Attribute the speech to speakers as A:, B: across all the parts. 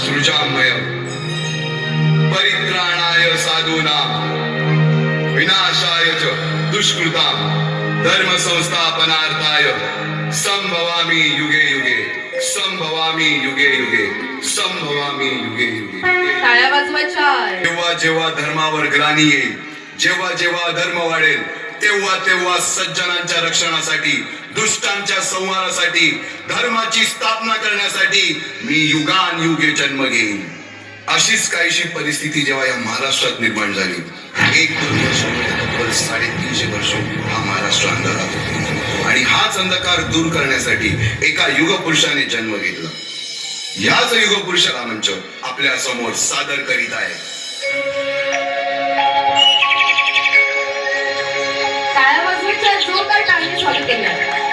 A: सृजामय परित्राणाय साधूनां विनाशाय च दुष्कृतां धर्म संस्थापनार्थाय संभवामि युगे युगे संभवामि युगे युगे संभवामि युगे युगे.
B: टाळ्या वाजवायच्या.
A: जेव्हा जेव्हा धर्मावर ग्लानी येईल, जेव्हा जेव्हा धर्म वाढेल, तेव्हा तेव्हा सज्जनांच्या रक्षणासाठी, दुष्टांच्या संहारासाठी, धर्माची स्थापना करण्यासाठी मी युगान युगे जन्म घेईन. अशीच काहीशी परिस्थिती जेव्हा या महाराष्ट्रात निर्माण झाली, 1-2 वर्ष तब्बल 350 वर्ष हा महाराष्ट्र अंधारात होता. आणि हाच अंधकार दूर करण्यासाठी एका युगपुरुषाने जन्म घेतला. याच युगपुरुषाला मंच आपल्या समोर सादर करीत आहे.
B: टाळ्या वाजवायच्या, जोरदार टाळ्यांनी स्वागत केलं.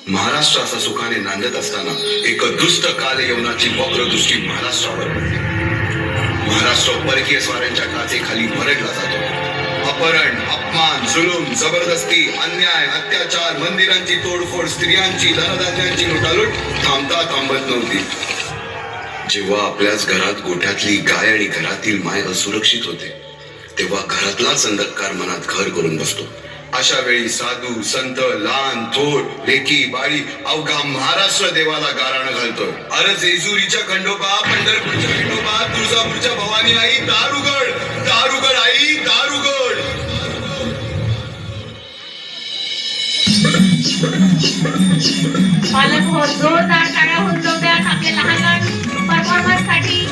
A: महाराष्ट्र असा सुखाने नांदत असताना एक दुष्ट काल यवनाची वक्रदृष्टी महाराष्ट्रावर पडली. महाराष्ट्र परकीय स्वाऱ्यांच्या टाचेखाली भरडला जातो. अपहरण, अपमान, जुलूम, जबरदस्ती, अन्याय, अत्याचार, मंदिरांची तोडफोड, स्त्रियांची, धनधान्यांची लुटालूट थांबत नव्हती. जेव्हा आपल्याच घरात गोठ्यातली गाय आणि घरातील माय असुरक्षित होते, तेव्हा घरातलाच अंधकार मनात घर करून बसतो. अशा वेळी साधू, संत, लहान, थोर, लेकी, बाळी अवघा महाराष्ट्र देवाला गाराणं घालतोय. अरे जेजुरीच्या खंडोबा, पंढरपूरच्या खंडोबा, तुळजापूरच्या भवानी आई, दार उघड, दार उघड आई, दार उघड.
B: पालक हो, जोरदार टाळ्या होत जाऊ द्या आपल्या लहान लहान परफॉर्मन्स साठी.